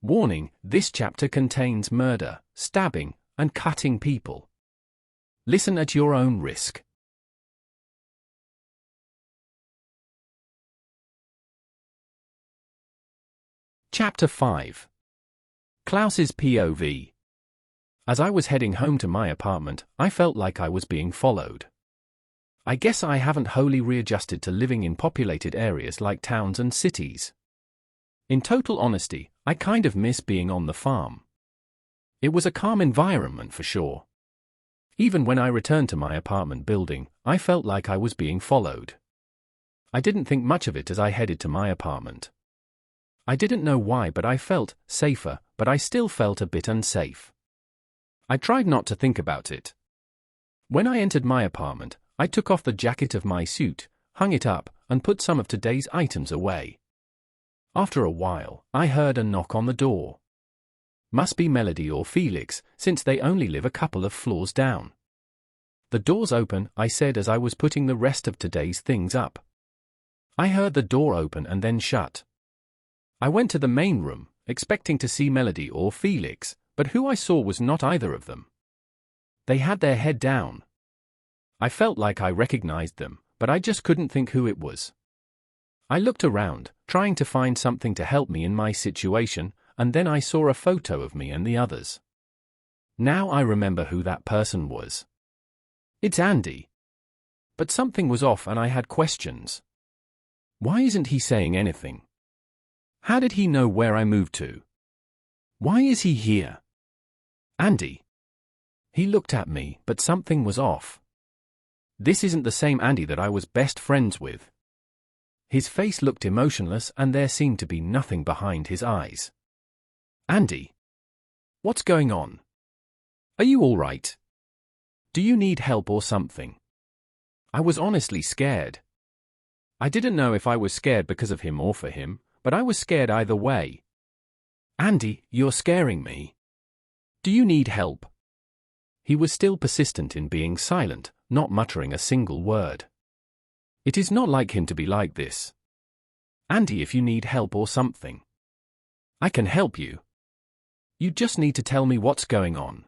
Warning: this chapter contains murder, stabbing, and cutting people. Listen at your own risk. Chapter 5. Klaus's POV. As I was heading home to my apartment, I felt like I was being followed. I guess I haven't wholly readjusted to living in populated areas like towns and cities. In total honesty, I kind of miss being on the farm. It was a calm environment for sure. Even when I returned to my apartment building, I felt like I was being followed. I didn't think much of it as I headed to my apartment. I didn't know why, but I felt safer, but I still felt a bit unsafe. I tried not to think about it. When I entered my apartment, I took off the jacket of my suit, hung it up, and put some of today's items away. After a while, I heard a knock on the door. Must be Melody or Felix, since they only live a couple of floors down. "The door's open," I said as I was putting the rest of today's things up. I heard the door open and then shut. I went to the main room, expecting to see Melody or Felix, but who I saw was not either of them. They had their head down. I felt like I recognized them, but I just couldn't think who it was. I looked around, trying to find something to help me in my situation, and then I saw a photo of me and the others. Now I remember who that person was. It's Andy. But something was off and I had questions. Why isn't he saying anything? How did he know where I moved to? Why is he here? Andy. He looked at me, but something was off. This isn't the same Andy that I was best friends with. His face looked emotionless and there seemed to be nothing behind his eyes. Andy. What's going on? Are you all right? Do you need help or something? I was honestly scared. I didn't know if I was scared because of him or for him, but I was scared either way. Andy, you're scaring me. Do you need help? He was still persistent in being silent, not muttering a single word. It is not like him to be like this. Andy, if you need help or something, I can help you. You just need to tell me what's going on.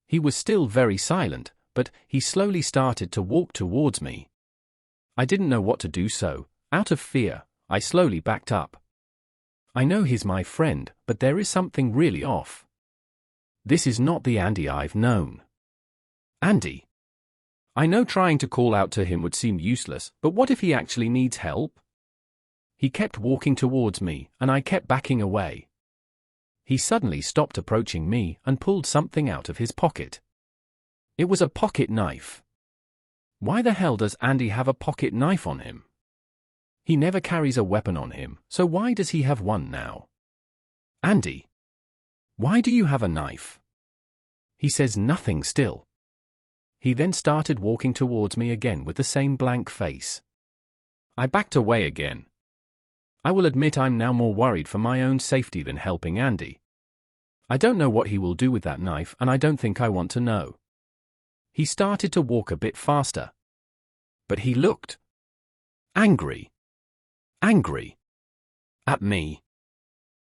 He was still very silent, but he slowly started to walk towards me. I didn't know what to do, so, out of fear, I slowly backed up. I know he's my friend, but there is something really off. This is not the Andy I've known. Andy. I know trying to call out to him would seem useless, but what if he actually needs help? He kept walking towards me, and I kept backing away. He suddenly stopped approaching me and pulled something out of his pocket. It was a pocket knife. Why the hell does Andy have a pocket knife on him? He never carries a weapon on him, so why does he have one now? Andy. Why do you have a knife? He says nothing still. He then started walking towards me again with the same blank face. I backed away again. I will admit I'm now more worried for my own safety than helping Andy. I don't know what he will do with that knife and I don't think I want to know. He started to walk a bit faster. But he looked angry. Angry. At me.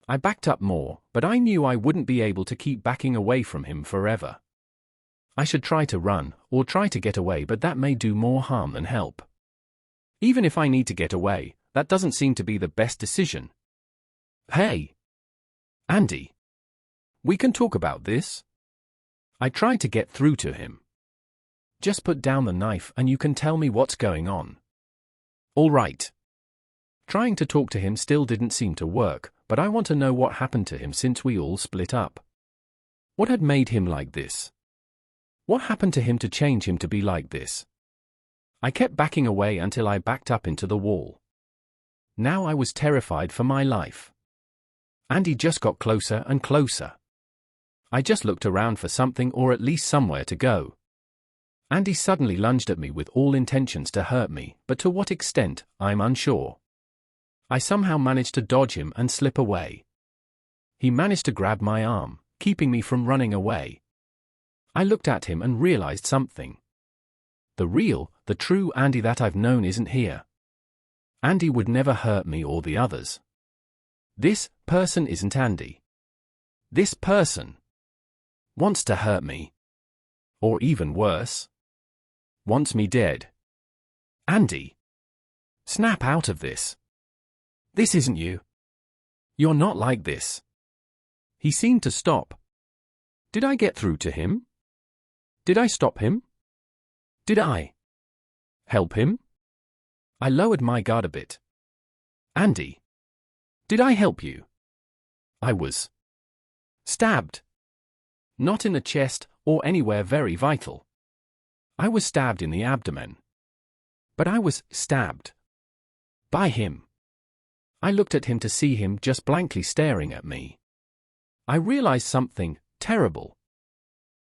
I backed up more, but I knew I wouldn't be able to keep backing away from him forever. I should try to run, or try to get away, but that may do more harm than help. Even if I need to get away, that doesn't seem to be the best decision. Hey! Andy! We can talk about this? I tried to get through to him. Just put down the knife and you can tell me what's going on. All right. Trying to talk to him still didn't seem to work, but I want to know what happened to him since we all split up. What had made him like this? What happened to him to change him to be like this? I kept backing away until I backed up into the wall. Now I was terrified for my life. Andy just got closer and closer. I just looked around for something or at least somewhere to go. Andy suddenly lunged at me with all intentions to hurt me, but to what extent, I'm unsure. I somehow managed to dodge him and slip away. He managed to grab my arm, keeping me from running away. I looked at him and realized something. The true Andy that I've known isn't here. Andy would never hurt me or the others. This person isn't Andy. This person wants to hurt me. Or even worse, wants me dead. Andy, snap out of this. This isn't you. You're not like this. He seemed to stop. Did I get through to him? Did I stop him? Did I help him? I lowered my guard a bit. Andy, did I help you? I was stabbed. Not in the chest or anywhere very vital. I was stabbed in the abdomen. But I was stabbed by him. I looked at him to see him just blankly staring at me. I realized something terrible.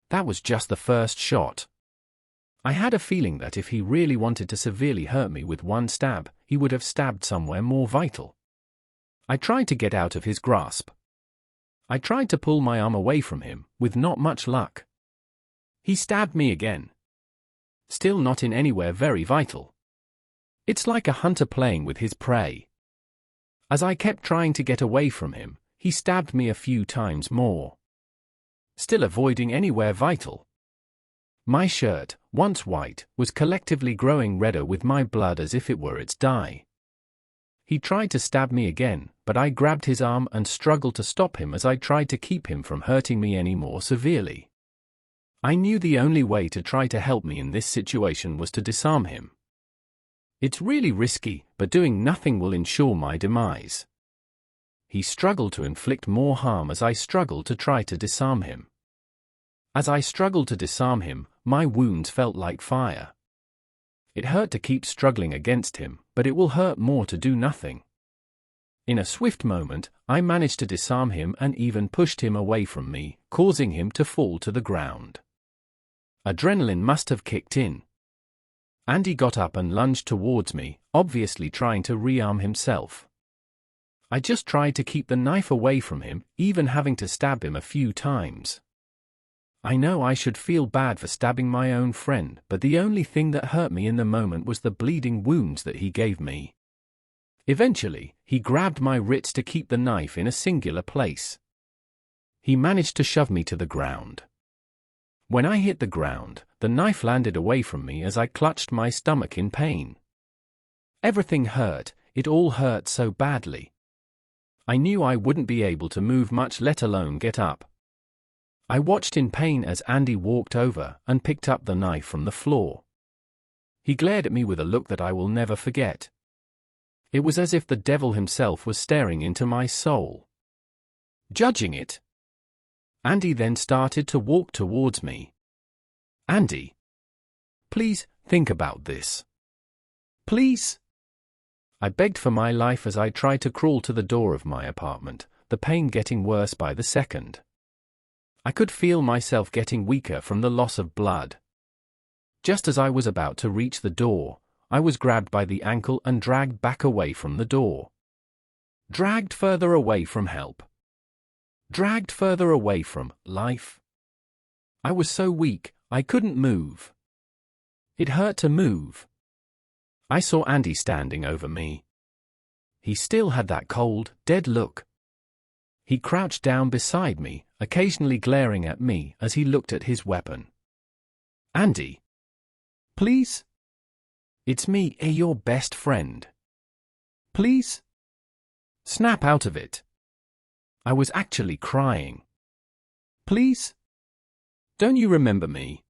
That was just the first shot. I had a feeling that if he really wanted to severely hurt me with one stab, he would have stabbed somewhere more vital. I tried to get out of his grasp. I tried to pull my arm away from him, with not much luck. He stabbed me again. Still not in anywhere very vital. It's like a hunter playing with his prey. As I kept trying to get away from him, he stabbed me a few times more. Still avoiding anywhere vital. My shirt, once white, was collectively growing redder with my blood as if it were its dye. He tried to stab me again, but I grabbed his arm and struggled to stop him as I tried to keep him from hurting me any more severely. I knew the only way to try to help me in this situation was to disarm him. It's really risky, but doing nothing will ensure my demise. He struggled to inflict more harm as I struggled to try to disarm him. As I struggled to disarm him, my wounds felt like fire. It hurt to keep struggling against him, but it will hurt more to do nothing. In a swift moment, I managed to disarm him and even pushed him away from me, causing him to fall to the ground. Adrenaline must have kicked in. Andy got up and lunged towards me, obviously trying to rearm himself. I just tried to keep the knife away from him, even having to stab him a few times. I know I should feel bad for stabbing my own friend, but the only thing that hurt me in the moment was the bleeding wounds that he gave me. Eventually, he grabbed my wrists to keep the knife in a singular place. He managed to shove me to the ground. When I hit the ground, the knife landed away from me as I clutched my stomach in pain. Everything hurt, it all hurt so badly. I knew I wouldn't be able to move much, let alone get up. I watched in pain as Andy walked over and picked up the knife from the floor. He glared at me with a look that I will never forget. It was as if the devil himself was staring into my soul, judging it. Andy then started to walk towards me. Andy, please think about this. Please? I begged for my life as I tried to crawl to the door of my apartment, the pain getting worse by the second. I could feel myself getting weaker from the loss of blood. Just as I was about to reach the door, I was grabbed by the ankle and dragged back away from the door. Dragged further away from help. Dragged further away from life. I was so weak, I couldn't move. It hurt to move. I saw Andy standing over me. He still had that cold, dead look. He crouched down beside me, occasionally glaring at me as he looked at his weapon. Andy, please? It's me, your best friend. Please? Snap out of it. I was actually crying. Please? Don't you remember me?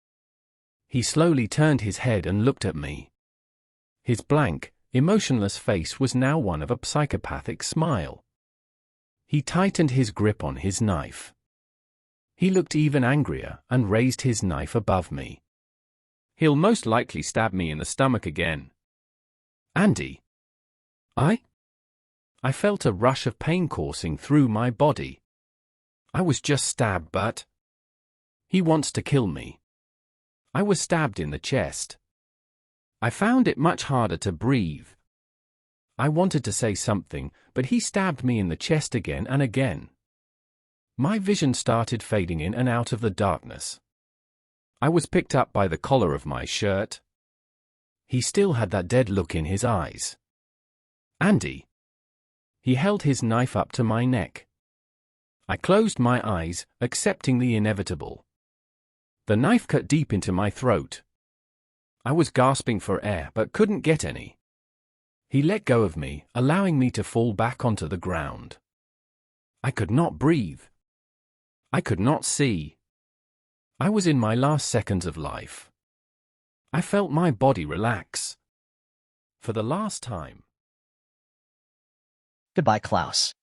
He slowly turned his head and looked at me. His blank, emotionless face was now one of a psychopathic smile. He tightened his grip on his knife. He looked even angrier and raised his knife above me. He'll most likely stab me in the stomach again. Andy. I felt a rush of pain coursing through my body. I was just stabbed, but he wants to kill me. I was stabbed in the chest. I found it much harder to breathe. I wanted to say something, but he stabbed me in the chest again and again. My vision started fading in and out of the darkness. I was picked up by the collar of my shirt. He still had that dead look in his eyes. Andy. He held his knife up to my neck. I closed my eyes, accepting the inevitable. The knife cut deep into my throat. I was gasping for air but couldn't get any. He let go of me, allowing me to fall back onto the ground. I could not breathe. I could not see. I was in my last seconds of life. I felt my body relax. For the last time. Goodbye, Klaus.